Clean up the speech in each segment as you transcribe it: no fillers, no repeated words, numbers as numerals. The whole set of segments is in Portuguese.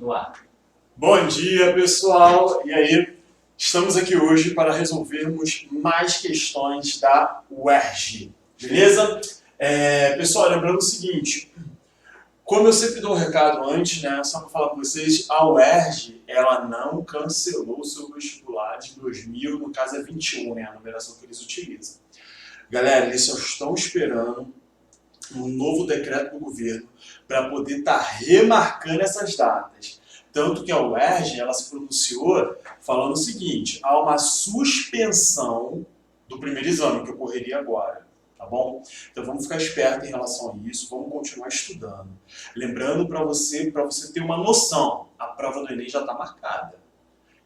no ar. Bom dia, pessoal! E aí, estamos aqui hoje para resolvermos mais questões da UERJ, beleza? Pessoal, lembrando o seguinte, como eu sempre dou um recado antes, né, só para falar para vocês, a UERJ, ela não cancelou o seu vestibular de 2000, no caso é 21, né, a numeração que eles utilizam. Galera, eles só estão esperando um novo decreto do governo para poder estar remarcando essas datas. Tanto que a UERJ, ela se pronunciou falando o seguinte, há uma suspensão do primeiro exame que ocorreria agora, tá bom? Então vamos ficar esperto em relação a isso, vamos continuar estudando. Lembrando para você ter uma noção, a prova do Enem já está marcada.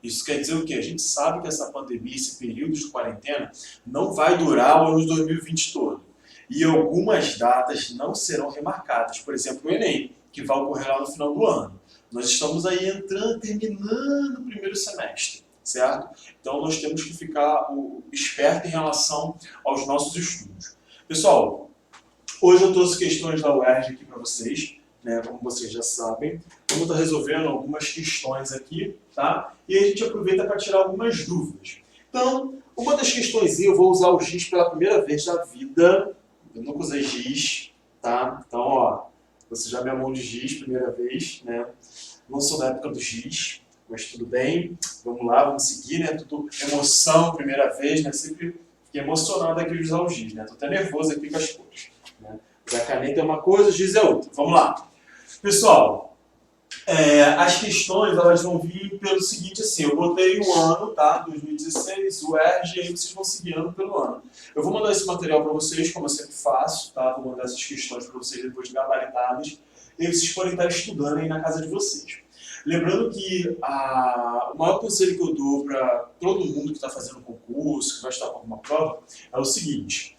Isso quer dizer o quê? A gente sabe que essa pandemia, esse período de quarentena, não vai durar o ano de 2020 todo. E algumas datas não serão remarcadas. Por exemplo, o Enem, que vai ocorrer lá no final do ano. Nós estamos aí terminando o primeiro semestre, certo? Então nós temos que ficar esperto em relação aos nossos estudos. Pessoal, hoje eu trouxe questões da UERJ aqui para vocês, né? Como vocês já sabem. Vamos estar resolvendo algumas questões aqui, tá? E a gente aproveita para tirar algumas dúvidas. Então, uma das questões, eu vou usar o giz pela primeira vez na vida. Eu nunca usei giz, tá? Então, ó, você já me amou de giz, primeira vez, né? Não sou da época do giz, mas tudo bem. Vamos lá, vamos seguir, né? Tudo emoção, primeira vez, né? Sempre fiquei emocionado aqui de usar o giz, né? Tô até nervoso aqui com as cores, né? A caneta é uma coisa, o giz é outra. Vamos lá. Pessoal, as questões, elas vão vir pelo seguinte, assim, eu botei um ano, tá? 2016, UERJ, e aí vocês vão seguir ano pelo ano. Eu vou mandar esse material para vocês, como eu sempre faço, tá? Vou mandar essas questões para vocês depois gabaritadas, e vocês podem estar estudando aí na casa de vocês. Lembrando que o maior conselho que eu dou para todo mundo que está fazendo concurso, que vai estar com alguma prova, é o seguinte,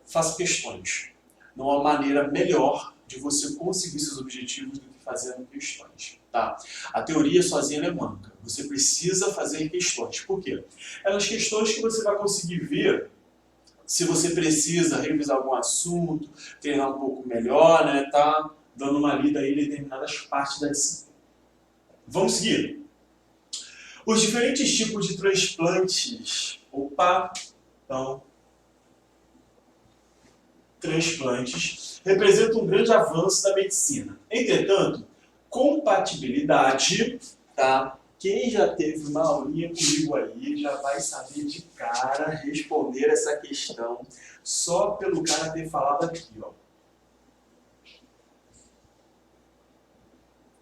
faça questões. Não há maneira melhor de você conseguir seus objetivos do que fazendo questões, tá? A teoria sozinha é manca. Você precisa fazer questões. Por quê? Elas questões que você vai conseguir ver se você precisa revisar algum assunto, treinar um pouco melhor, né? Tá dando uma lida aí em determinadas partes da disciplina. Vamos seguir. Os diferentes tipos de transplantes. Opa! Então, transplantes representam um grande avanço da medicina. Entretanto, compatibilidade, tá? Quem já teve uma aulinha comigo aí já vai saber de cara responder essa questão só pelo cara ter falado aqui, ó.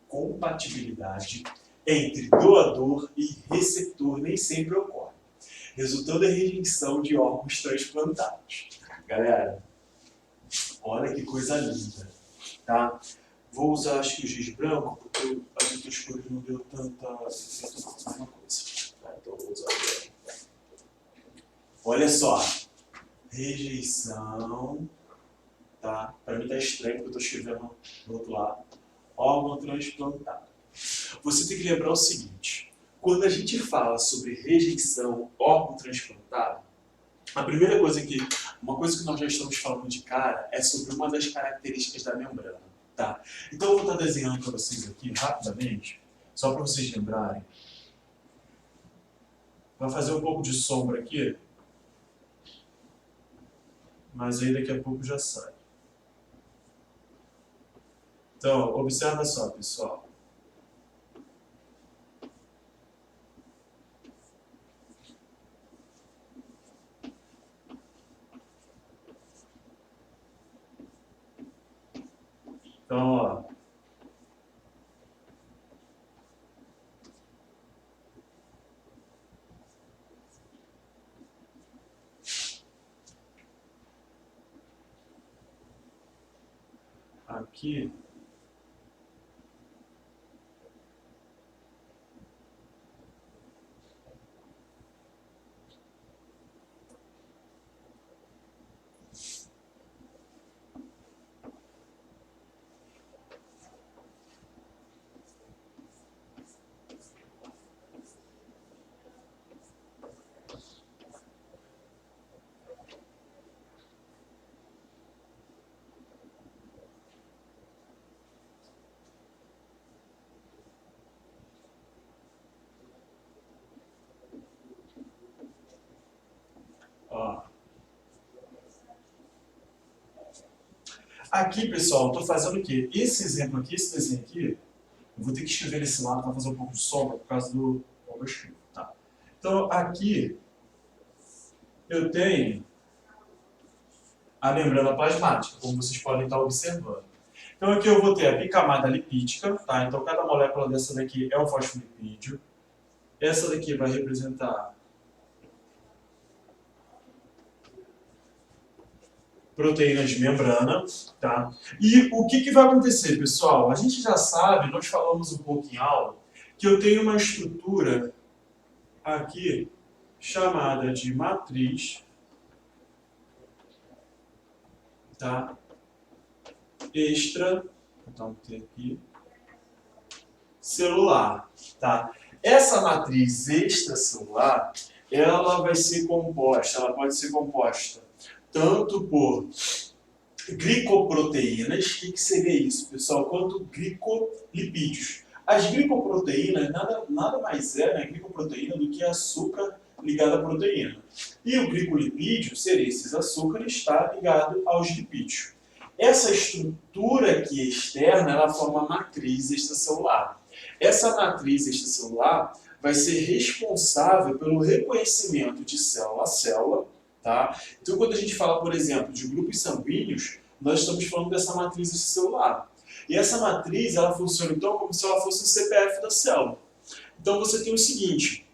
Compatibilidade entre doador e receptor nem sempre ocorre, resultando em rejeição de órgãos transplantados. Galera, olha que coisa linda, tá? Vou usar, acho que o giz branco, porque as outras cores não deu tanta mesma coisa. Tá? Então eu vou usar o branco. Olha só, rejeição, tá? Para mim tá estranho porque eu estou escrevendo do outro lado. Órgão transplantado. Você tem que lembrar o seguinte, quando a gente fala sobre rejeição, órgão transplantado, a primeira coisa uma coisa que nós já estamos falando de cara é sobre uma das características da membrana, tá? Então eu vou estar desenhando para vocês aqui rapidamente, só para vocês lembrarem. Vai fazer um pouco de sombra aqui, mas aí daqui a pouco já sai. Então, observa só, pessoal. Então, ó. Aqui. Aqui, pessoal, eu estou fazendo o quê? Esse exemplo aqui, esse desenho aqui, eu vou ter que escrever nesse lado para fazer um pouco de sombra por causa do overscript, tá? Então, aqui, eu tenho a membrana plasmática, como vocês podem estar observando. Então, aqui eu vou ter a bicamada lipídica, tá? Então, cada molécula dessa daqui é um fosfolipídio. Essa daqui vai representar proteínas de membrana, tá? E o que vai acontecer, pessoal? A gente já sabe, nós falamos um pouco em aula, que eu tenho uma estrutura aqui chamada de matriz, tá? Então tem aqui, celular, tá? Essa matriz extracelular, ela vai ser composta, ela pode ser composta tanto por glicoproteínas, o que seria isso, pessoal? Quanto glicolipídios. As glicoproteínas nada mais é, né, glicoproteína do que açúcar ligado à proteína. E o glicolipídio seria esses açúcares, está ligado aos lipídios. Essa estrutura aqui externa, ela forma a matriz extracelular. Essa matriz extracelular vai ser responsável pelo reconhecimento de célula a célula, tá? Então, quando a gente fala, por exemplo, de grupos sanguíneos, nós estamos falando dessa matriz extracelular. E essa matriz, ela funciona então como se ela fosse o CPF da célula. Então, você tem o seguinte,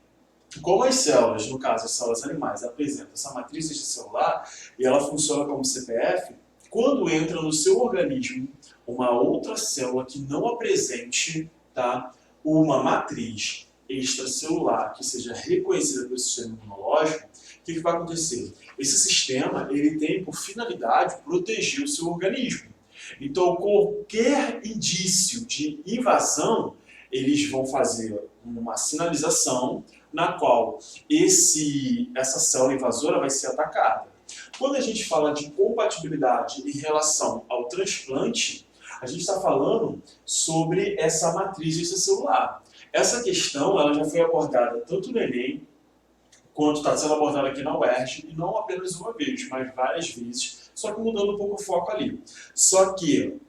como as células, no caso as células animais, apresentam essa matriz extracelular e ela funciona como CPF, quando entra no seu organismo uma outra célula que não apresente, tá, uma matriz extracelular que seja reconhecida pelo sistema imunológico, o que vai acontecer? Esse sistema ele tem por finalidade proteger o seu organismo. Então, qualquer indício de invasão, eles vão fazer uma sinalização na qual essa célula invasora vai ser atacada. Quando a gente fala de compatibilidade em relação ao transplante, a gente está falando sobre essa matriz extracelular. Essa questão ela já foi abordada tanto no Enem, quanto está sendo abordada aqui na UERJ, e não apenas uma vez, mas várias vezes, só que mudando um pouco o foco ali. Só que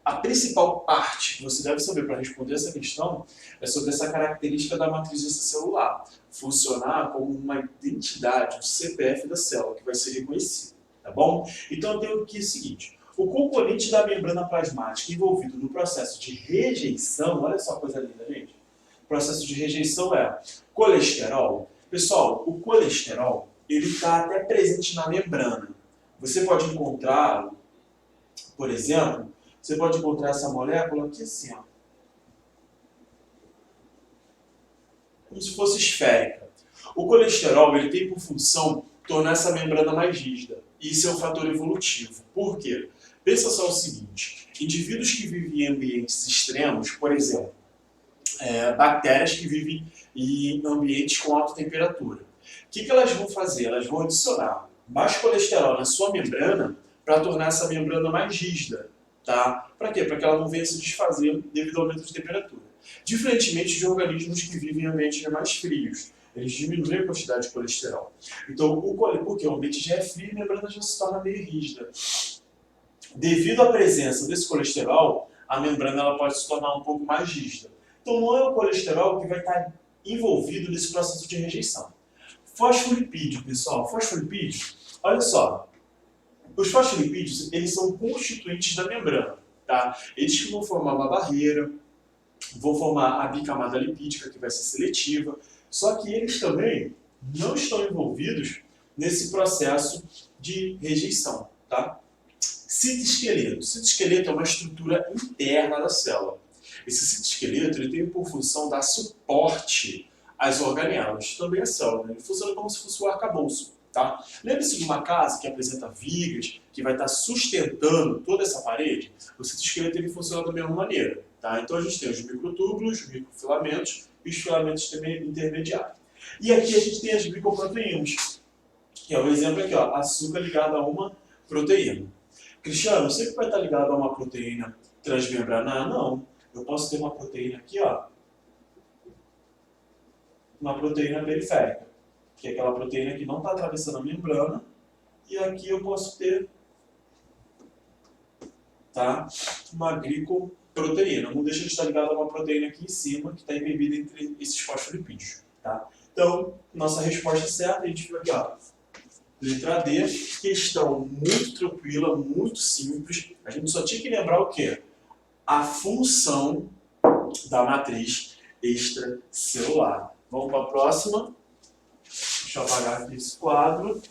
a principal parte que você deve saber para responder essa questão é sobre essa característica da matriz extracelular, funcionar como uma identidade, um CPF da célula, que vai ser reconhecido, tá bom? Então eu tenho aqui o seguinte, o componente da membrana plasmática envolvido no processo de rejeição, olha só a coisa linda, gente, o processo de rejeição é colesterol. Pessoal, o colesterol, ele está até presente na membrana. Você pode encontrar, por exemplo, você pode encontrar essa molécula aqui assim, ó, como se fosse esférica. O colesterol ele tem por função tornar essa membrana mais rígida. E isso é um fator evolutivo. Por quê? Pensa só o seguinte, indivíduos que vivem em ambientes extremos, por exemplo, bactérias que vivem em ambientes com alta temperatura. O que elas vão fazer? Elas vão adicionar baixo colesterol na sua membrana para tornar essa membrana mais rígida. Tá? Para quê? Para que ela não venha se desfazer devido ao aumento de temperatura. Diferentemente de organismos que vivem em ambientes mais frios, eles diminuem a quantidade de colesterol. Então, porque o ambiente já é frio e a membrana já se torna meio rígida. Devido à presença desse colesterol, a membrana ela pode se tornar um pouco mais rígida. Então, não é o colesterol que vai estar envolvido nesse processo de rejeição. Fosfolipídio, pessoal. Fosfolipídio, olha só. Os fosfolipídios, eles são constituintes da membrana, tá? Eles que vão formar uma barreira, vão formar a bicamada lipídica, que vai ser seletiva, só que eles também não estão envolvidos nesse processo de rejeição, tá? Citoesqueleto. Citoesqueleto é uma estrutura interna da célula. Esse citoesqueleto ele tem por função dar suporte às organelas, também a célula, né? Ele funciona como se fosse o arcabouço. Tá? Lembre-se de uma casa que apresenta vigas, que vai estar sustentando toda essa parede, o citoesqueleto ele funciona da mesma maneira. Tá? Então a gente tem os microtúbulos, os microfilamentos e os filamentos intermediários. E aqui a gente tem as glicoproteínas, que é o exemplo aqui, ó, açúcar ligado a uma proteína. Cristiano, sempre vai estar ligado a uma proteína transmembranar? Não. Eu posso ter uma proteína aqui, ó, uma proteína periférica, que é aquela proteína que não está atravessando a membrana, e aqui eu posso ter tá? Uma glicoproteína. Não deixa de estar ligado a uma proteína aqui em cima, que está embebida entre esses fosfolipídios, tá? Então, nossa resposta certa, a gente fica aqui, ó. Letra D, questão muito tranquila, muito simples. A gente só tinha que lembrar o quê? A função da matriz extracelular. Vamos para a próxima. Deixa eu apagar aqui esse quadro.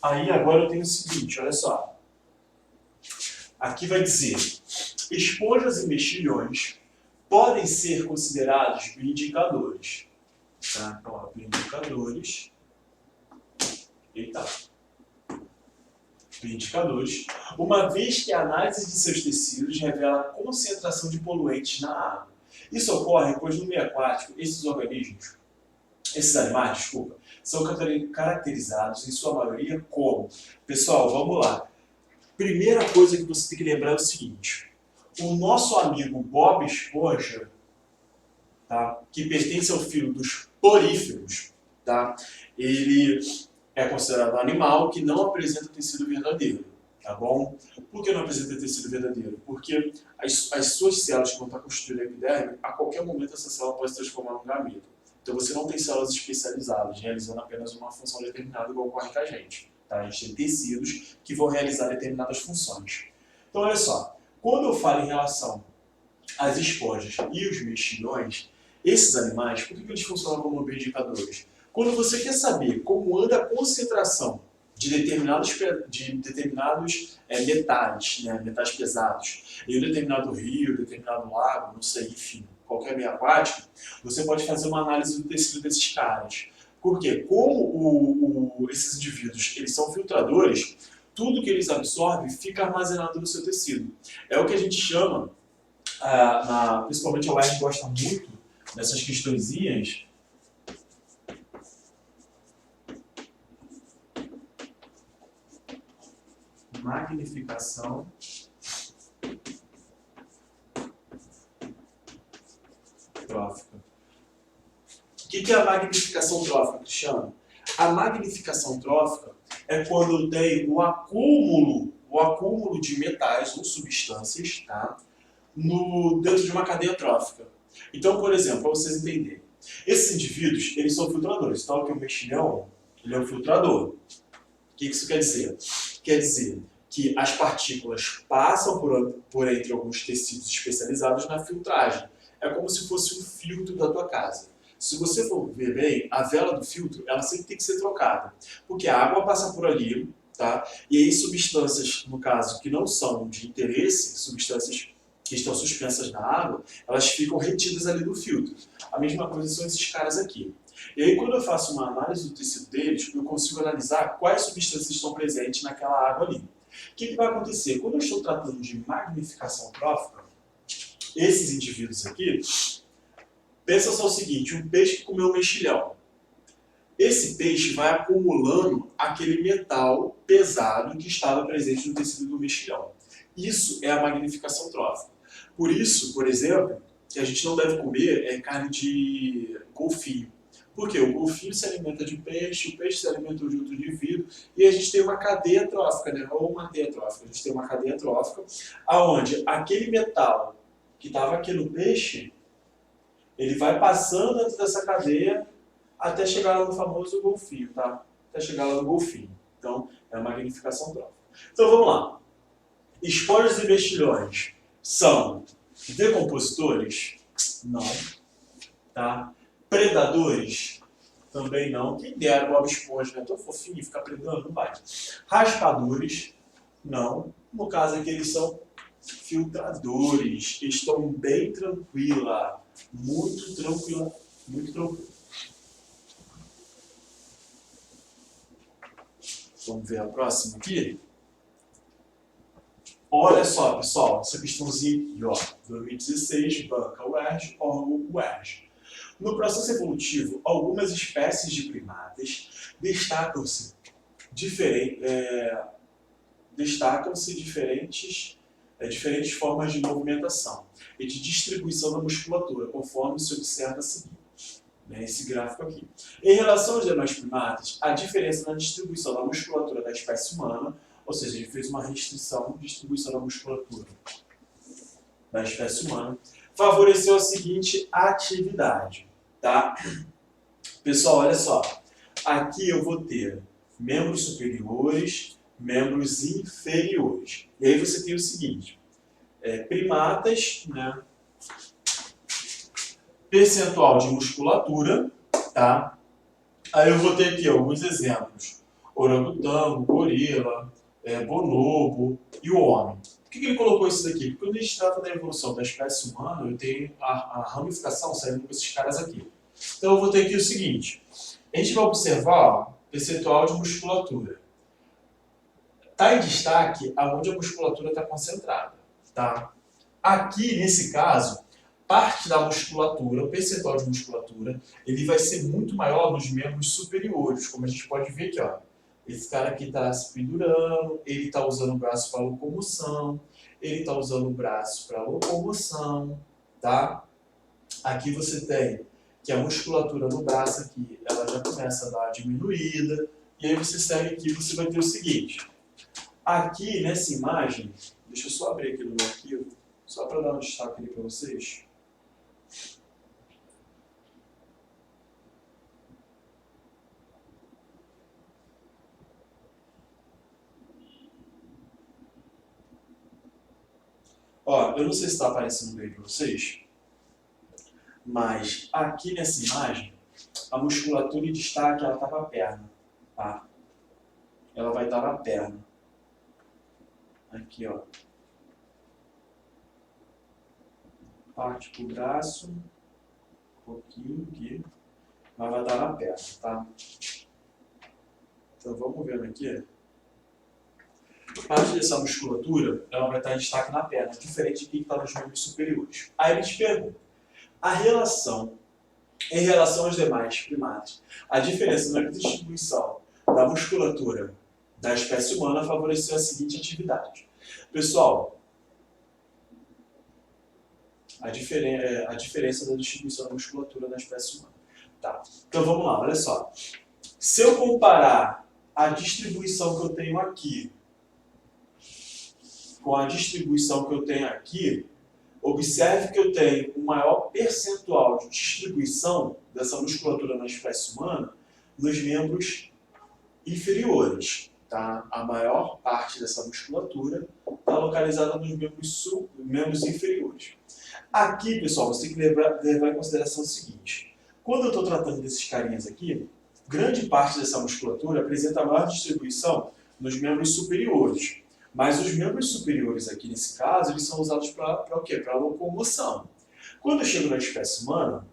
Aí agora eu tenho o seguinte, olha só. Aqui vai dizer, esponjas e mexilhões podem ser considerados bioindicadores. Tá? Então, ó, bioindicadores. Eita. Bioindicadores. Uma vez que a análise de seus tecidos revela a concentração de poluentes na água. Isso ocorre pois no meio aquático, esses animais, desculpa, são caracterizados em sua maioria como... Pessoal, vamos lá. Primeira coisa que você tem que lembrar é o seguinte. O nosso amigo Bob Esponja, tá, que pertence ao filo dos poríferos, tá, ele é considerado um animal que não apresenta tecido verdadeiro. Tá bom? Por que não apresenta tecido verdadeiro? Porque as suas células que vão estar constituindo a epiderme, a qualquer momento essa célula pode se transformar num gameto. Então você não tem células especializadas, realizando apenas uma função determinada, igual ocorre com a gente. Tá? A gente tem tecidos que vão realizar determinadas funções. Então olha só, quando eu falo em relação às esponjas e os mexilhões, esses animais, por que eles funcionam como bioindicadores? Quando você quer saber como anda a concentração de determinados metais, né, metais pesados, em um determinado rio, determinado lago, não sei, enfim, qualquer meio aquático, você pode fazer uma análise do tecido desses caras. Por quê? Como esses indivíduos eles são filtradores, tudo que eles absorvem fica armazenado no seu tecido. É o que a gente chama, principalmente a UERJ gosta muito dessas questõezinhas, magnificação trófica. O que é a magnificação trófica, Cristiano? A magnificação trófica é quando tem o acúmulo de metais ou substâncias, tá, dentro de uma cadeia trófica. Então, por exemplo, para vocês entenderem, esses indivíduos eles são filtradores. Então, aqui o mexilhão ele é um filtrador. O que isso quer dizer? Quer dizer que as partículas passam por entre alguns tecidos especializados na filtragem. É como se fosse um filtro da tua casa. Se você for ver bem, a vela do filtro ela sempre tem que ser trocada, porque a água passa por ali, tá? E aí substâncias, no caso, que não são de interesse, substâncias que estão suspensas na água, elas ficam retidas ali do filtro. A mesma coisa são esses caras aqui. E aí, quando eu faço uma análise do tecido deles, eu consigo analisar quais substâncias estão presentes naquela água ali. O que vai acontecer? Quando eu estou tratando de magnificação trófica, esses indivíduos aqui, pensa só o seguinte, um peixe que comeu um mexilhão. Esse peixe vai acumulando aquele metal pesado que estava presente no tecido do mexilhão. Isso é a magnificação trófica. Por isso, por exemplo, que a gente não deve comer carne de golfinho. Por quê? O golfinho se alimenta de peixe, o peixe se alimenta de outro indivíduo, e a gente tem uma cadeia trófica, né? Ou uma teia trófica. A gente tem uma cadeia trófica, onde aquele metal que estava aqui no peixe, ele vai passando dentro dessa cadeia até chegar lá no famoso golfinho, tá? Até chegar lá no golfinho. Então, é a magnificação trófica. Então, vamos lá. Esponjas e mexilhões são decompositores? Não. Tá? Predadores? Também não. Quem dera Bob Esponja, né? Tão fofinho, ficar predando, não vai. Raspadores? Não. No caso aqui, eles são filtradores. Estão bem tranquila. Muito tranquila. Muito tranquila. Vamos ver a próxima aqui? Olha só, pessoal, essa questãozinha aqui, ó, 2016, banca UERJ, órgão UERJ. No processo evolutivo, algumas espécies de primatas destacam-se diferentes formas de movimentação e de distribuição da musculatura, conforme se observa a seguir. né, esse gráfico aqui. Em relação aos demais primatas, a diferença na distribuição da musculatura da espécie humana, ou seja, ele fez uma restrição de distribuição da musculatura da espécie humana, favoreceu a seguinte atividade, tá? Pessoal, olha só, aqui eu vou ter membros superiores, membros inferiores. E aí você tem o seguinte, primatas, né? Percentual de musculatura, tá? Aí eu vou ter aqui alguns exemplos. Orangotango, gorila, bonobo e o homem. Por que ele colocou isso daqui? Porque quando a gente trata da evolução da espécie humana, eu tenho a ramificação saindo com esses caras aqui. Então eu vou ter aqui o seguinte. A gente vai observar ó, percentual de musculatura. Está em destaque aonde a musculatura está concentrada. Tá? Aqui, nesse caso, parte da musculatura, o percentual de musculatura, ele vai ser muito maior nos membros superiores, como a gente pode ver aqui, ó. Esse cara aqui está se pendurando, ele está usando o braço para locomoção, ele está usando o braço para locomoção, tá? Aqui você tem que a musculatura no braço aqui, ela já começa a dar uma diminuída, e aí você segue aqui, você vai ter o seguinte. Aqui, nessa imagem, deixa eu só abrir aqui no meu arquivo, só para dar um destaque ali para vocês. Ó, eu não sei se está aparecendo bem para vocês, mas aqui nessa imagem, a musculatura em destaque, ela está na perna, tá? Ela vai estar na perna. Aqui, ó. Parte pro braço, um pouquinho aqui, mas vai estar na perna, tá? Então vamos vendo aqui. Parte dessa musculatura, ela vai estar em destaque na perna, diferente de que está nos membros superiores. Aí ele te pergunta, em relação aos demais primatas, a diferença na distribuição da musculatura da espécie humana favoreceu a seguinte atividade. Pessoal, a diferença da distribuição da musculatura da espécie humana. Tá. Então vamos lá, olha só. Se eu comparar a distribuição que eu tenho aqui com a distribuição que eu tenho aqui, observe que eu tenho um maior percentual de distribuição dessa musculatura na espécie humana nos membros inferiores. Tá? A maior parte dessa musculatura está localizada nos membros inferiores. Aqui, pessoal, você tem que levar em consideração o seguinte. Quando eu estou tratando desses carinhas aqui, grande parte dessa musculatura apresenta maior distribuição nos membros superiores. Mas os membros superiores aqui, nesse caso, eles são usados para o quê? Para locomoção. Quando eu chego na espécie humana,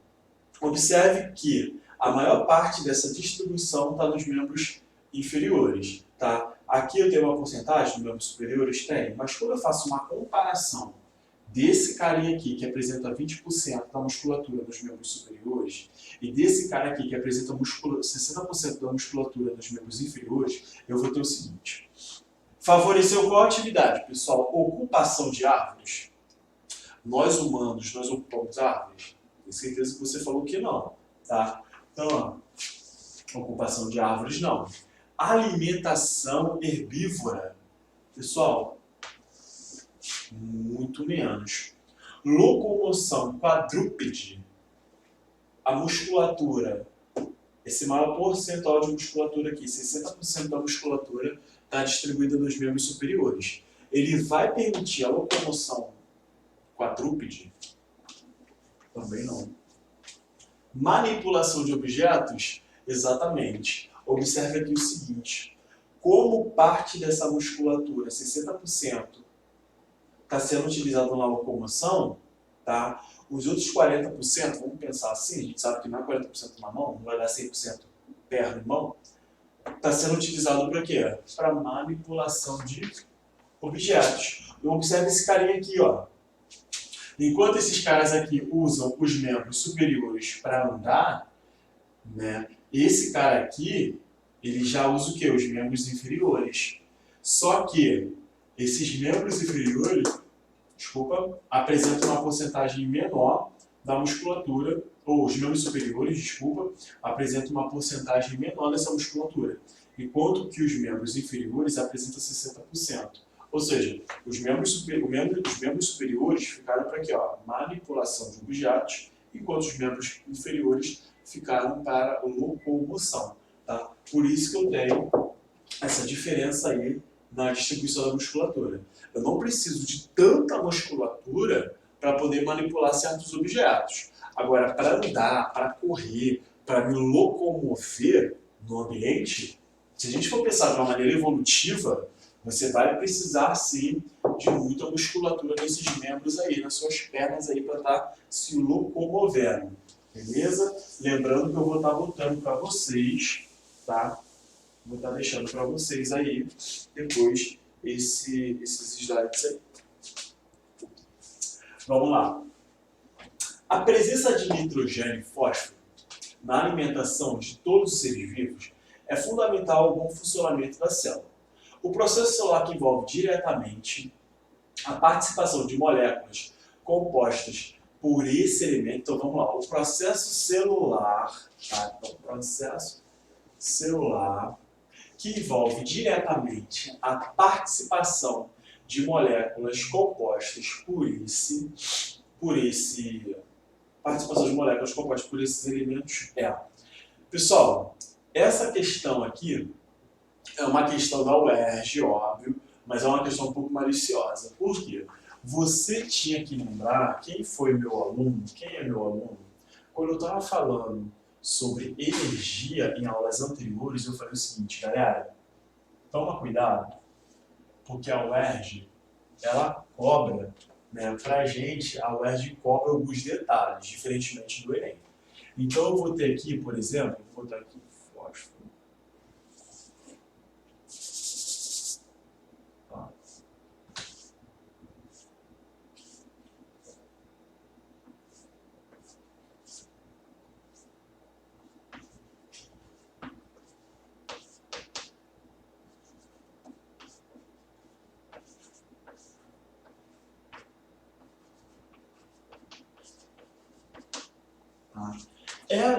observe que a maior parte dessa distribuição está nos membros inferiores. Tá? Aqui eu tenho uma porcentagem dos membros superiores? Tem. Mas quando eu faço uma comparação desse carinha aqui, que apresenta 20% da musculatura dos membros superiores, e desse cara aqui, que apresenta 60% da musculatura dos membros inferiores, eu vou ter o seguinte. Favoreceu qual atividade, pessoal? Ocupação de árvores. Nós humanos, nós ocupamos árvores? Tenho certeza que você falou que não, tá? Então, ó, ocupação de árvores não. Alimentação herbívora. Pessoal, muito menos. Locomoção quadrúpede. A musculatura, esse maior percentual de musculatura aqui, 60% da musculatura está distribuída nos membros superiores. Ele vai permitir a locomoção quadrúpede? Também não. Manipulação de objetos? Exatamente. Observe aqui o seguinte. Como parte dessa musculatura, 60%, está sendo utilizado na locomoção, tá? Os outros 40%, vamos pensar assim, a gente sabe que não é 40% na mão, não vai dar 100% perna e mão, está sendo utilizado para quê? Para manipulação de objetos. Então, observe esse carinha aqui, ó. Enquanto esses caras aqui usam os membros superiores para andar, né, esse cara aqui, ele já usa o quê? Os membros inferiores. Só que esses membros inferiores, apresentam uma porcentagem menor da musculatura, ou os membros superiores, desculpa, apresentam uma porcentagem menor dessa musculatura, enquanto que os membros inferiores apresentam 60%. Ou seja, os membros superiores ficaram para aqui, ó, manipulação de objetos, enquanto os membros inferiores ficaram para locomoção. Tá? Por isso que eu tenho essa diferença aí na distribuição da musculatura. Eu não preciso de tanta musculatura para poder manipular certos objetos. Agora, para andar, para correr, para me locomover no ambiente, se a gente for pensar de uma maneira evolutiva, você vai precisar sim de muita musculatura nesses membros aí, nas suas pernas aí, para estar se locomovendo. Beleza? Lembrando que eu vou estar botando para vocês, tá? Vou estar deixando para vocês aí, depois, esses slides aí. Vamos lá. A presença de nitrogênio e fósforo na alimentação de todos os seres vivos é fundamental ao bom funcionamento da célula. O processo celular que envolve diretamente a participação de moléculas compostas por esse elemento. Então vamos lá, o processo celular, tá? Então, processo celular que envolve diretamente a participação de moléculas compostas por esses elementos é. Pessoal, essa questão aqui é uma questão da UERJ, óbvio, mas é uma questão um pouco maliciosa. Por quê? Você tinha que lembrar quem foi meu aluno, quem é meu aluno. Quando eu estava falando sobre energia em aulas anteriores, eu falei o seguinte, galera, toma cuidado, porque a UERJ, ela cobra, né, pra gente, a UERJ cobra alguns detalhes, diferentemente do Enem. Então eu vou ter aqui, por exemplo, vou botar aqui fósforo.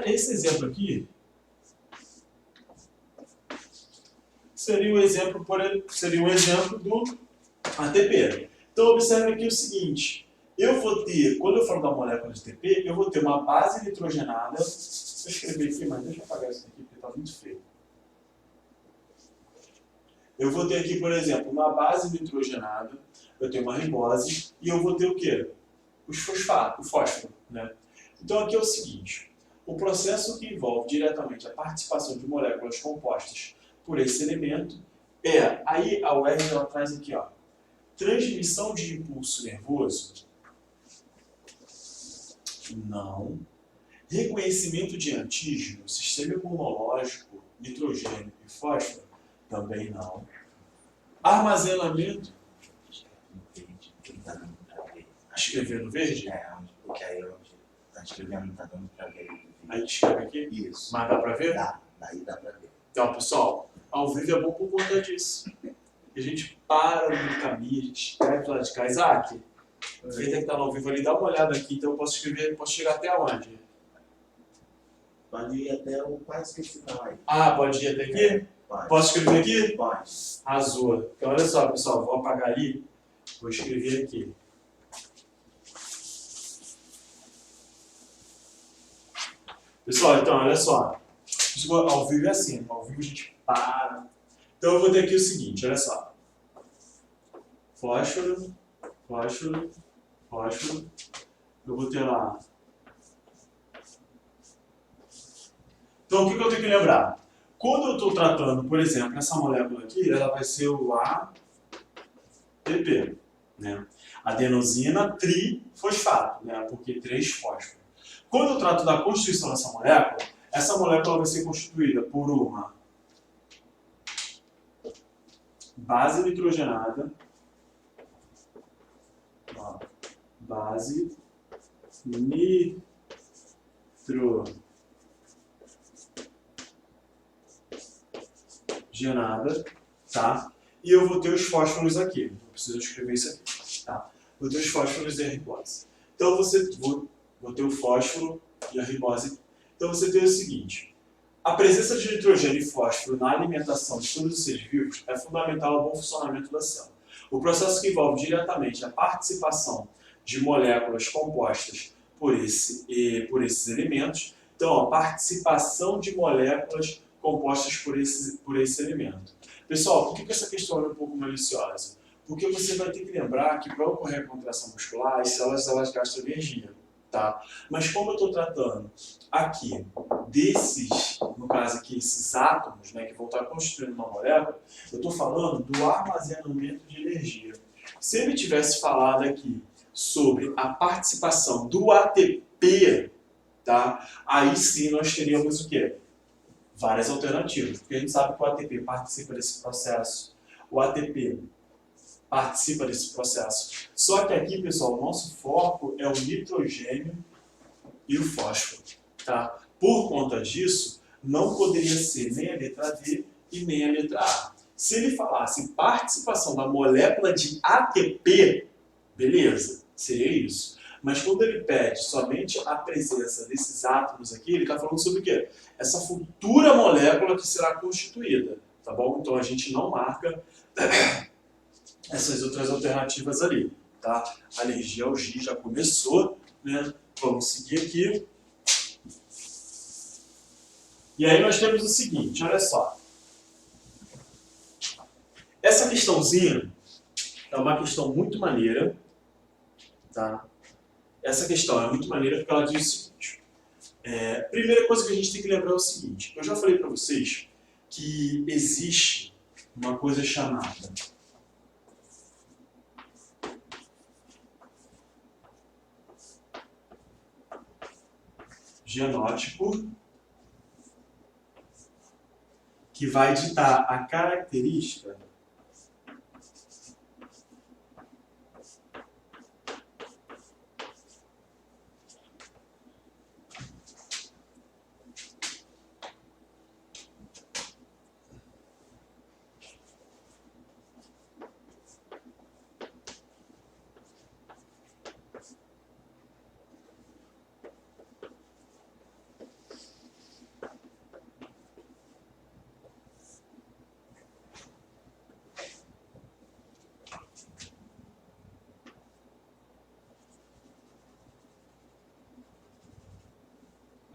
Esse exemplo aqui seria um exemplo do ATP. Então observe aqui o seguinte, eu vou ter, quando eu falo da molécula de ATP, eu vou ter uma base nitrogenada, deixa eu escrever aqui, mas deixa eu apagar isso aqui porque está muito feio. Eu vou ter aqui, por exemplo, uma base nitrogenada, eu tenho uma ribose e eu vou ter o quê? O fósforo, né? Então aqui é o seguinte, o processo que envolve diretamente a participação de moléculas compostas por esse elemento é, aí a UERJ ela traz aqui, ó, transmissão de impulso nervoso? Não. Reconhecimento de antígeno, sistema imunológico, nitrogênio e fósforo? Também não. Armazenamento? Escrever no verde? É, porque aí onde está escrevendo não está dando para ver. Aí escreve aqui? Isso. Mas dá para ver? Dá, daí dá para ver. Então, pessoal, ao vivo é bom por conta disso. A gente para no caminho, a gente escreve lá de cá. Isaac, aproveita que está no ao vivo ali, dá uma olhada aqui, então eu posso escrever, posso chegar até onde? Pode ir até o quase que final aí. Ah, pode ir até aqui? É, pode. Posso escrever aqui? Pode. Azul. Então, olha só, pessoal, vou apagar ali, vou escrever aqui. Pessoal, então, olha só. Ao vivo é assim, ao vivo a gente para. Então eu vou ter aqui o seguinte, olha só. Fósforo, fósforo, fósforo. Eu vou ter lá. Então o que eu tenho que lembrar? Quando eu estou tratando, por exemplo, essa molécula aqui, ela vai ser o ATP, né? Adenosina trifosfato, né? Porque 3 fósforo. Quando eu trato da constituição dessa molécula vai ser constituída por uma base nitrogenada, base nitrogenada, tá? E eu vou ter os fósforos aqui. Não preciso escrever isso aqui, tá? Vou ter os fósforos e a ribose. Então Vou ter o fósforo e a ribose aqui. Então você tem o seguinte: a presença de nitrogênio e fósforo na alimentação de todos os seres vivos é fundamental ao bom funcionamento da célula. O processo que envolve diretamente a participação de moléculas compostas por esses elementos. Então, a participação de moléculas compostas por esse elemento. Pessoal, por que essa questão é um pouco maliciosa? Porque você vai ter que lembrar que para ocorrer a contração muscular, as células elas gastam energia. Tá? Mas como eu estou tratando aqui desses, no caso aqui, esses átomos, né, que vão estar constituindo uma molécula, eu estou falando do armazenamento de energia. Se ele tivesse falado aqui sobre a participação do ATP, tá? Aí sim nós teríamos o quê? Várias alternativas, porque a gente sabe que o ATP participa desse processo. O ATP participa desse processo. Só que aqui, pessoal, o nosso foco é o nitrogênio e o fósforo. Tá? Por conta disso, não poderia ser nem a letra D e nem a letra A. Se ele falasse participação da molécula de ATP, beleza, seria isso. Mas quando ele pede somente a presença desses átomos aqui, ele está falando sobre o quê? Essa futura molécula que será constituída. Tá bom? Então a gente não marca essas outras alternativas ali, tá? A alergia ao giz já começou, né? Vamos seguir aqui. E aí nós temos o seguinte, olha só. Essa questãozinha é uma questão muito maneira, tá? Essa questão é muito maneira porque ela diz o seguinte. Primeira coisa que a gente tem que lembrar é o seguinte. Eu já falei para vocês que existe uma coisa chamada genótipo, que vai ditar a característica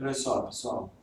olha só, pessoal.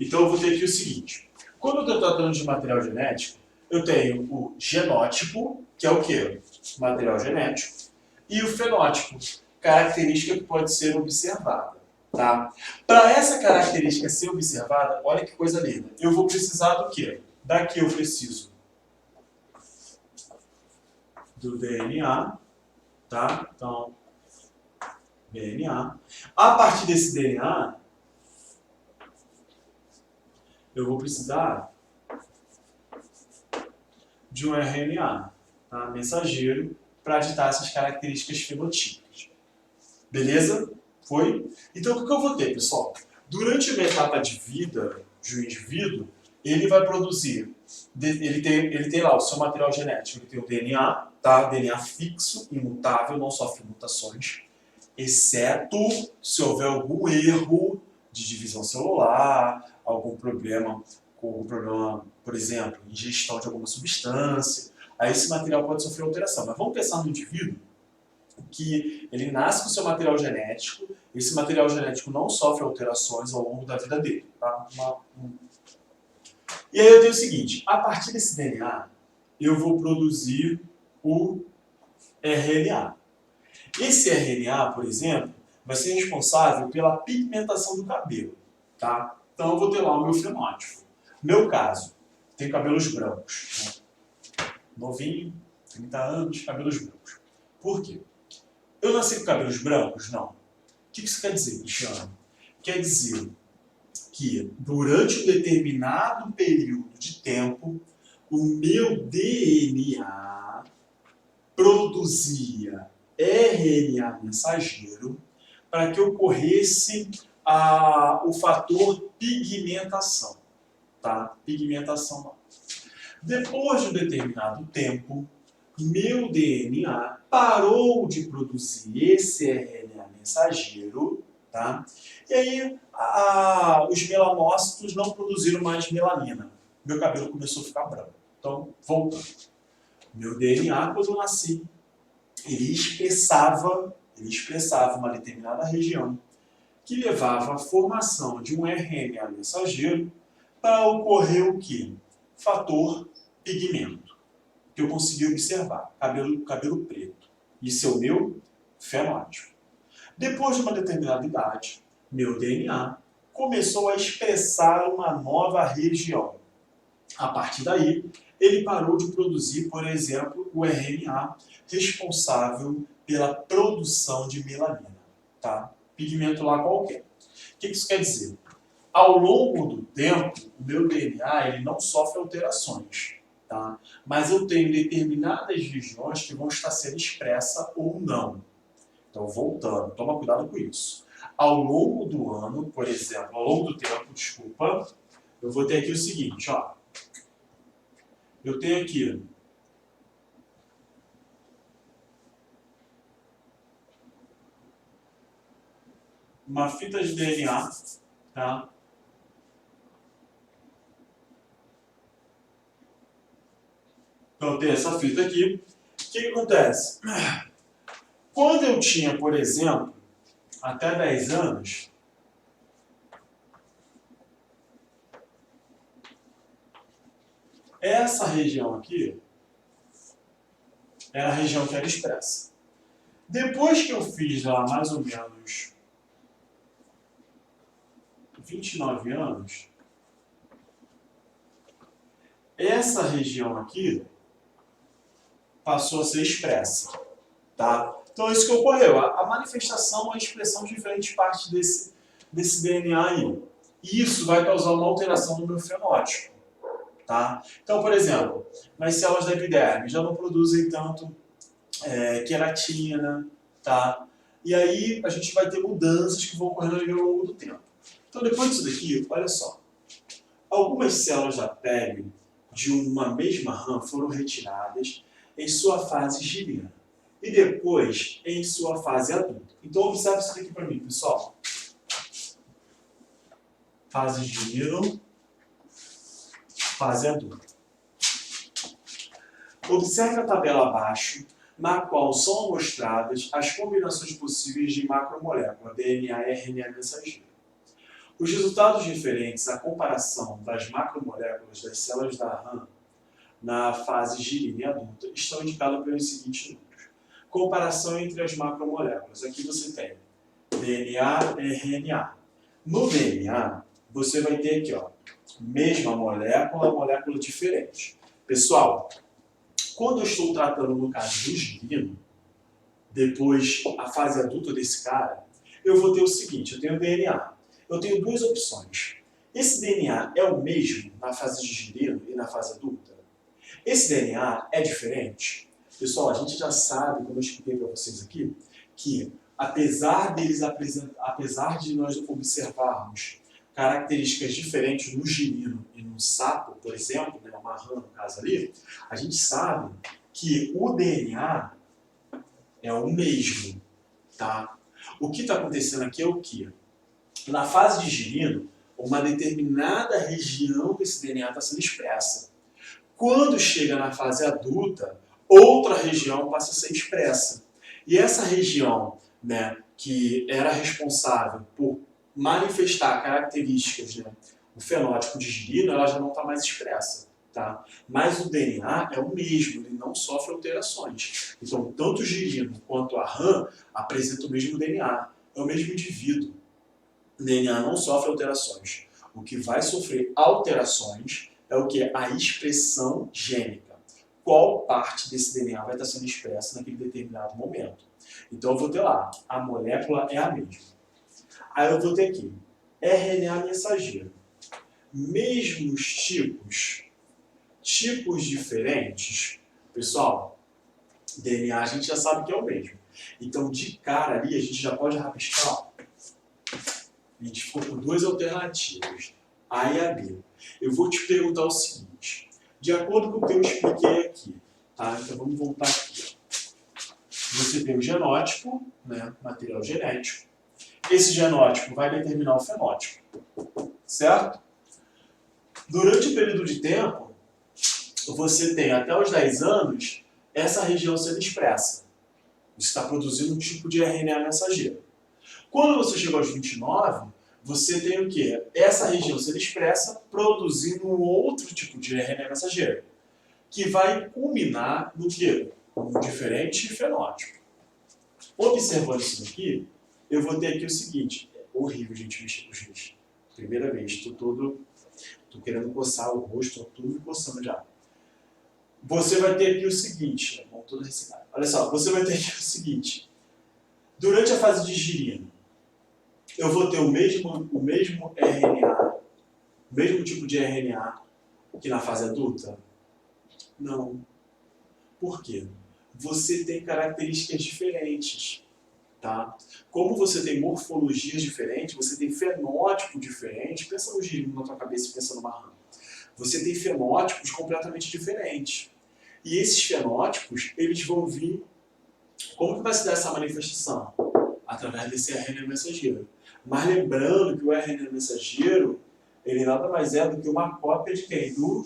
Então eu vou ter aqui o seguinte. Quando eu estou tratando de material genético, eu tenho o genótipo, que é o quê? Material genético, e o fenótipo, característica que pode ser observada. Tá? Para essa característica ser observada, olha que coisa linda. Eu vou precisar do quê? Daqui eu preciso do DNA, tá? Então, DNA. A partir desse DNA, eu vou precisar de um RNA, tá? Mensageiro, para ditar essas características fenotípicas. Beleza? Foi? Então, o que eu vou ter, pessoal? Durante uma etapa de vida de um indivíduo, ele vai produzir, ele tem lá o seu material genético, ele tem o DNA, tá? DNA fixo, imutável, não sofre mutações, exceto se houver algum erro de divisão celular, algum problema, por exemplo, ingestão de alguma substância, aí esse material pode sofrer alteração. Mas vamos pensar no indivíduo que ele nasce com seu material genético, esse material genético não sofre alterações ao longo da vida dele. Tá? E aí eu tenho o seguinte, a partir desse DNA, eu vou produzir o RNA. Esse RNA, por exemplo, vai ser responsável pela pigmentação do cabelo. Tá? Então eu vou ter lá o meu fenótipo. Meu caso, tenho cabelos brancos. Né? novinho, 30 anos, cabelos brancos. Por quê? Eu nasci com cabelos brancos? Não. O que isso quer dizer, Cristiano? Quer dizer que durante um determinado período de tempo, o meu DNA produzia RNA mensageiro para que ocorresse o fator pigmentação. Tá? Pigmentação não. Depois de um determinado tempo, meu DNA parou de produzir esse RNA mensageiro, tá? E aí os melanócitos não produziram mais melanina. Meu cabelo começou a ficar branco. Então, voltando. Meu DNA, quando eu nasci, ele expressava uma determinada região que levava à formação de um RNA mensageiro para ocorrer o quê? Fator pigmento, que eu consegui observar, cabelo preto. Isso é o meu fenótipo. Depois de uma determinada idade, meu DNA começou a expressar uma nova região. A partir daí, ele parou de produzir, por exemplo, o RNA responsável pela produção de melanina. Tá? Pigmento lá qualquer. O que isso quer dizer? Ao longo do tempo, o meu DNA ele não sofre alterações. Tá? Mas eu tenho determinadas regiões que vão estar sendo expressas ou não. Então, voltando, toma cuidado com isso. Ao longo do ano, por exemplo, ao longo do tempo, desculpa, eu vou ter aqui o seguinte, ó. Eu tenho aqui uma fita de DNA, tá? Então, eu tenho essa fita aqui. O que acontece? Quando eu tinha, por exemplo, até 10 anos, essa região aqui era a região que era expressa. Depois que eu fiz lá mais ou menos 29 anos, essa região aqui passou a ser expressa. Tá? Então, isso que ocorreu. A manifestação, a expressão de diferentes partes desse DNA aí. E isso vai causar uma alteração no meu fenótipo. Tá? Então, por exemplo, nas células da epiderme já não produzem tanto queratina. Tá? E aí a gente vai ter mudanças que vão ocorrendo ao longo do tempo. Então, depois disso daqui, olha só. Algumas células da pele de uma mesma rã foram retiradas em sua fase girina e depois em sua fase adulta. Então, observe isso aqui para mim, pessoal. Fase girina, fase adulta. Observe a tabela abaixo, na qual são mostradas as combinações possíveis de macromolécula DNA e RNA mensageiro. Os resultados referentes à comparação das macromoléculas das células da rã na fase girina e adulta estão indicados pelos seguintes números. Comparação entre as macromoléculas. Aqui você tem DNA e RNA. No DNA, você vai ter aqui, ó, mesma molécula, molécula diferente. Pessoal, quando eu estou tratando no caso do girino, depois a fase adulta desse cara, eu vou ter o seguinte, eu tenho DNA. Eu tenho duas opções. Esse DNA é o mesmo na fase de girino e na fase adulta? Esse DNA é diferente? Pessoal, a gente já sabe, como eu expliquei para vocês aqui, que apesar de nós observarmos características diferentes no girino e no sapo, por exemplo, né, uma rã no caso ali, a gente sabe que o DNA é o mesmo, tá? O que está acontecendo aqui é o quê? Na fase de girino, uma determinada região desse DNA está sendo expressa. Quando chega na fase adulta, outra região passa a ser expressa. E essa região, né, que era responsável por manifestar características, né, o fenótipo de girino, ela já não está mais expressa. Tá? Mas o DNA é o mesmo, ele não sofre alterações. Então, tanto o girino quanto a rã apresentam o mesmo DNA, é o mesmo indivíduo. O DNA não sofre alterações. O que vai sofrer alterações é o que? A expressão gênica. qual parte desse DNA vai estar sendo expressa naquele determinado momento. Então eu vou ter lá, a molécula é a mesma. Aí eu vou ter aqui, RNA mensageiro. Mesmos tipos diferentes. Pessoal, DNA a gente já sabe que é o mesmo. Então de cara ali a gente já pode rabiscar. A gente ficou com duas alternativas, A e a B. Eu vou te perguntar o seguinte, de acordo com o que eu expliquei aqui, tá? Então vamos voltar aqui. Você tem o genótipo, né? Material genético. Esse genótipo vai determinar o fenótipo, certo? Durante o período de tempo, você tem até os 10 anos essa região sendo expressa. Você está produzindo um tipo de RNA mensageiro. Quando você chegou aos 29, você tem o quê? Essa região sendo expressa, produzindo um outro tipo de RNA mensageiro, que vai culminar no quê? Um diferente fenótipo. Observando isso aqui, eu vou ter aqui o seguinte, é horrível, gente, mexer com os bichos. Primeira vez, tô querendo coçar o rosto, tô tudo me coçando já. Você vai ter aqui o seguinte, vamos todo reciclar. Olha só, você vai ter aqui o seguinte, durante a fase de girina, eu vou ter o mesmo RNA, o mesmo tipo de RNA que na fase adulta? Não. Por quê? Você tem características diferentes, tá? Como você tem morfologias diferentes, você tem fenótipo diferente, pensa no girino na tua cabeça e pensa numa rã. Você tem fenótipos completamente diferentes. E esses fenótipos, eles vão vir... Como que vai se dar essa manifestação? Através desse RNA mensageiro. Mas lembrando que o RNA mensageiro, ele nada mais é do que uma cópia de quem? Do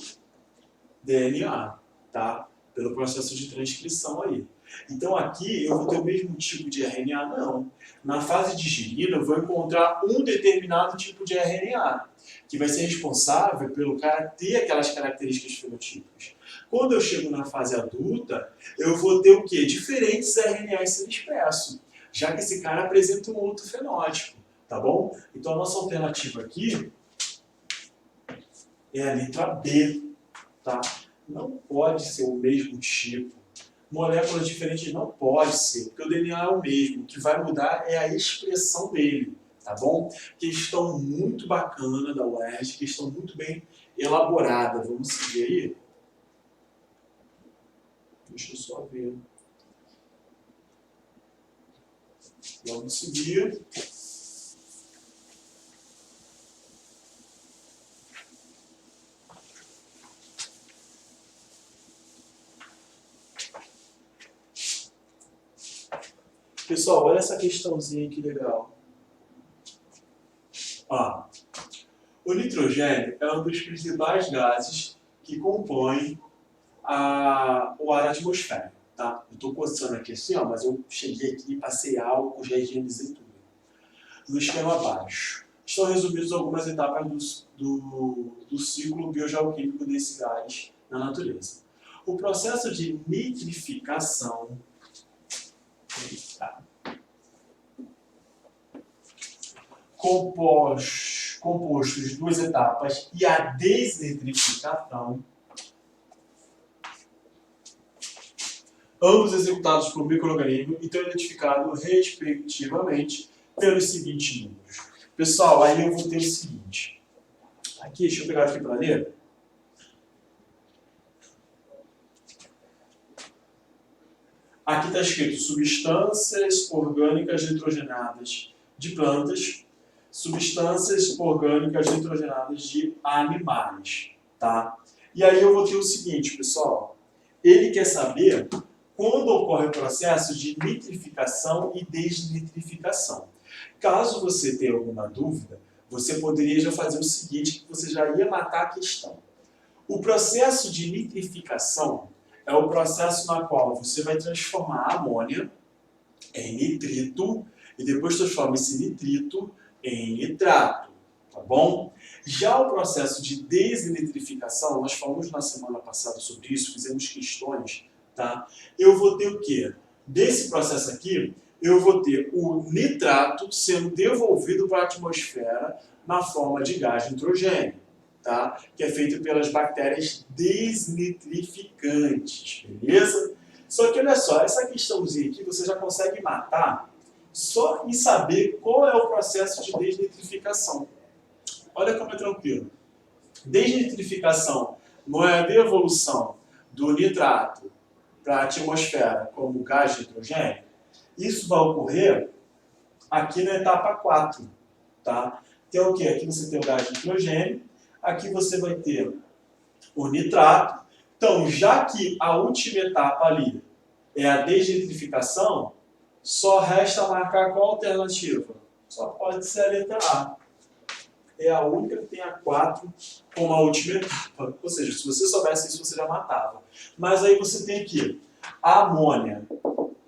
DNA, tá? Pelo processo de transcrição aí. Então aqui eu vou ter o mesmo tipo de RNA? Não. Na fase de girina eu vou encontrar um determinado tipo de RNA, que vai ser responsável pelo cara ter aquelas características fenotípicas. Quando eu chego na fase adulta, eu vou ter o quê? Diferentes RNAs sendo expressos, já que esse cara apresenta um outro fenótipo, tá bom? Então a nossa alternativa aqui é a letra B, tá? Não pode ser o mesmo tipo. Moléculas diferentes não pode ser, porque o DNA é o mesmo. O que vai mudar é a expressão dele, tá bom? Questão muito bacana da UERJ, questão muito bem elaborada. Vamos seguir aí? Deixa eu só ver. Vamos seguir. Pessoal, olha essa questãozinha que legal. Ó, o nitrogênio é um dos principais gases que compõem o ar atmosférico, tá? Eu estou coçando aqui assim, ó, mas eu cheguei aqui, passei álcool, já higienizei tudo. No esquema abaixo, estão resumidas algumas etapas do ciclo biogeoquímico desse gás na natureza. O processo de nitrificação composto de duas etapas, e a desnitrificação, ambos executados por micro-organismo e estão identificados, respectivamente, pelos seguintes números. Pessoal, aí eu vou ter o seguinte. Aqui, deixa eu pegar aqui para ler. Aqui está escrito substâncias orgânicas nitrogenadas de plantas, substâncias orgânicas nitrogenadas de animais, tá? E aí eu vou ter o seguinte, pessoal. Ele quer saber quando ocorre o processo de nitrificação e desnitrificação. Caso você tenha alguma dúvida, você poderia já fazer o seguinte, que você já ia matar a questão. O processo de nitrificação é o processo na qual você vai transformar a amônia em nitrito e depois transforma esse nitrito em nitrato, tá bom? Já o processo de desnitrificação, nós falamos na semana passada sobre isso, fizemos questões, tá? Eu vou ter o quê? Desse processo aqui, eu vou ter o nitrato sendo devolvido para a atmosfera na forma de gás nitrogênio, tá? Que é feito pelas bactérias desnitrificantes, beleza? Só que olha só, essa questãozinha aqui você já consegue matar só em saber qual é o processo de desnitrificação. Olha como é tranquilo. Desnitrificação não é a devolução do nitrato para a atmosfera como gás de hidrogênio. Isso vai ocorrer aqui na etapa 4, tá? Que é o quê? Aqui você tem o gás de hidrogênio, aqui você vai ter o nitrato. Então, já que a última etapa ali é a desnitrificação, só resta marcar qual alternativa? Só pode ser a letra A. É a única que tem a 4 como a última etapa. Ou seja, se você soubesse isso, você já matava. Mas aí você tem aqui a amônia,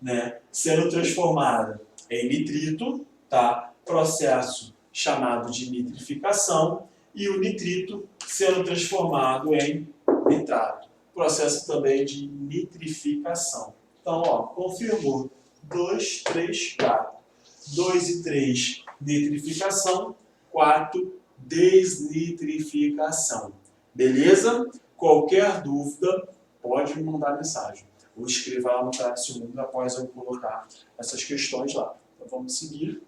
né, sendo transformada em nitrito, tá? Processo chamado de nitrificação, e o nitrito sendo transformado em nitrato. Processo também de nitrificação. Então, ó, confirmou. 2, 3, 4. 2 e 3, nitrificação. 4, desnitrificação. Beleza? Qualquer dúvida, pode me mandar mensagem. Vou escrever lá no Praxis 1 após eu colocar essas questões lá. Então vamos seguir.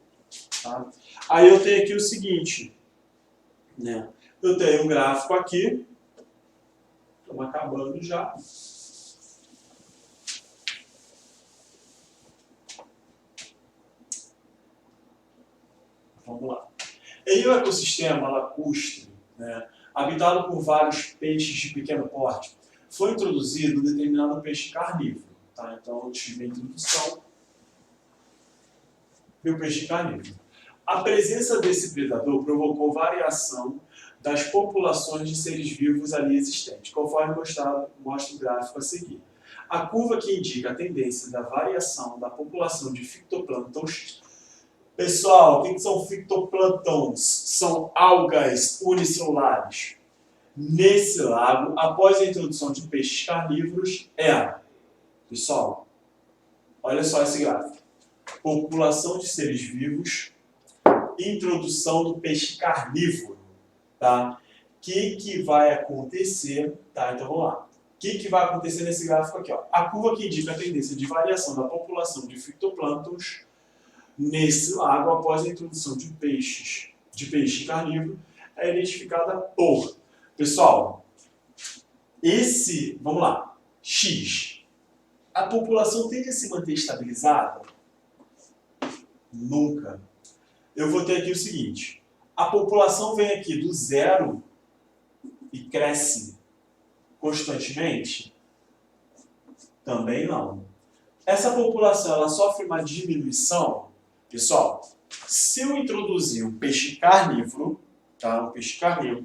Tá? Aí eu tenho aqui o seguinte, né? Eu tenho um gráfico aqui. Estamos acabando já. Vamos lá. Em um ecossistema lacustre, né, habitado por vários peixes de pequeno porte, foi introduzido um determinado peixe carnívoro. Tá? Então, eu tive a introdução do peixe carnívoro. A presença desse predador provocou variação das populações de seres vivos ali existentes, conforme mostra o gráfico a seguir. A curva que indica a tendência da variação da população de fitoplânctons. Pessoal, o que são fitoplânctons? São algas unicelulares. Nesse lago, após a introdução de peixes carnívoros, pessoal, olha só esse gráfico. População de seres vivos, introdução do peixe carnívoro, tá? O que vai acontecer? Tá, então vamos lá. O que vai acontecer nesse gráfico aqui? Ó? A curva que indica a tendência de variação da população de fitoplânctons nesse lago após a introdução de peixe carnívoro é identificada por, pessoal, vamos lá, X. A população tende a se manter estabilizada? Nunca. Eu vou ter aqui o seguinte, a população vem aqui do zero e cresce constantemente? Também não. Essa população, ela sofre uma diminuição? Pessoal, se eu introduzir um peixe carnívoro, tá? Um peixe carnívoro,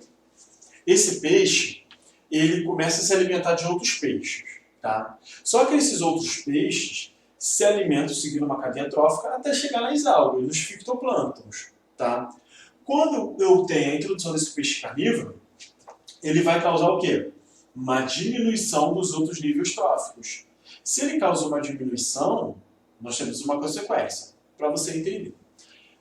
esse peixe, ele começa a se alimentar de outros peixes, tá? Só que esses outros peixes se alimentam seguindo uma cadeia trófica até chegar nas algas, nos fitoplânctons, tá? Quando eu tenho a introdução desse peixe carnívoro, ele vai causar o quê? Uma diminuição dos outros níveis tróficos. Se ele causa uma diminuição, nós temos uma consequência, para você entender.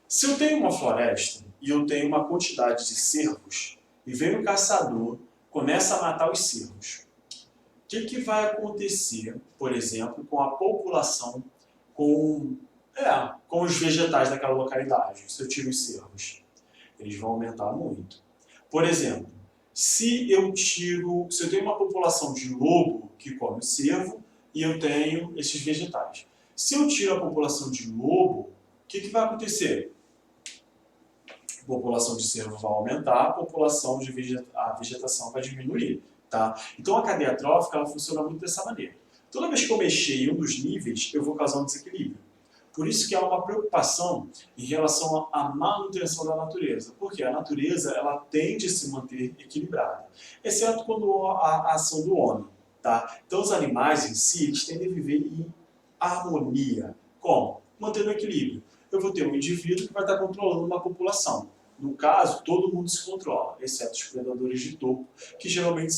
Se eu tenho uma floresta e eu tenho uma quantidade de cervos, e vem um caçador, começa a matar os cervos, o que vai acontecer, por exemplo, com a população, com os vegetais daquela localidade, se eu tiro os cervos? Eles vão aumentar muito. Por exemplo, se eu tenho uma população de lobo que come cervo e eu tenho esses vegetais. Se eu tiro a população de lobo, o que vai acontecer? A população de cervo vai aumentar, a população de vegetação vai diminuir. Tá? Então a cadeia trófica ela funciona muito dessa maneira. Toda vez que eu mexer em um dos níveis, eu vou causar um desequilíbrio. Por isso que há uma preocupação em relação à manutenção da natureza. Porque a natureza ela tende a se manter equilibrada, exceto quando há a ação do homem. Tá? Então os animais em si eles tendem a viver em harmonia. Como? Mantendo o equilíbrio. Eu vou ter um indivíduo que vai estar controlando uma população. No caso, todo mundo se controla, exceto os predadores de topo, que geralmente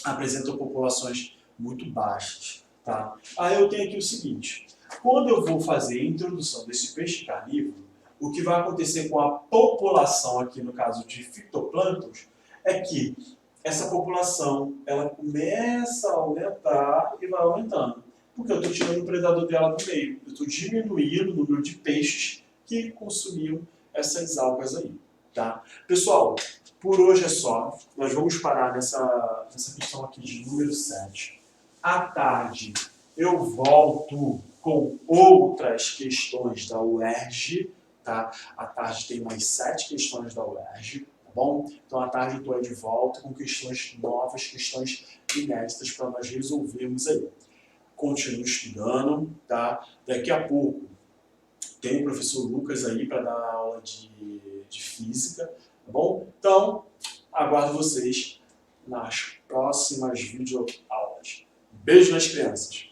apresentam populações muito baixas. Tá? Aí eu tenho aqui o seguinte, quando eu vou fazer a introdução desse peixe carnívoro, o que vai acontecer com a população aqui, no caso de fitoplânctons, é que essa população ela começa a aumentar e vai aumentando. Porque eu estou tirando o predador dela do meio. Eu estou diminuindo o número de peixes que consumiam essas algas aí. Tá? Pessoal, por hoje é só. Nós vamos parar nessa questão aqui de número 7. À tarde eu volto com outras questões da UERJ. Tá? À tarde tem mais 7 questões da UERJ. Tá bom? Então, à tarde eu estou aí de volta com questões novas, questões inéditas para nós resolvermos aí. Continue estudando, tá? Daqui a pouco tem o professor Lucas aí para dar aula de física, tá bom? Então, aguardo vocês nas próximas videoaulas. Beijo nas crianças!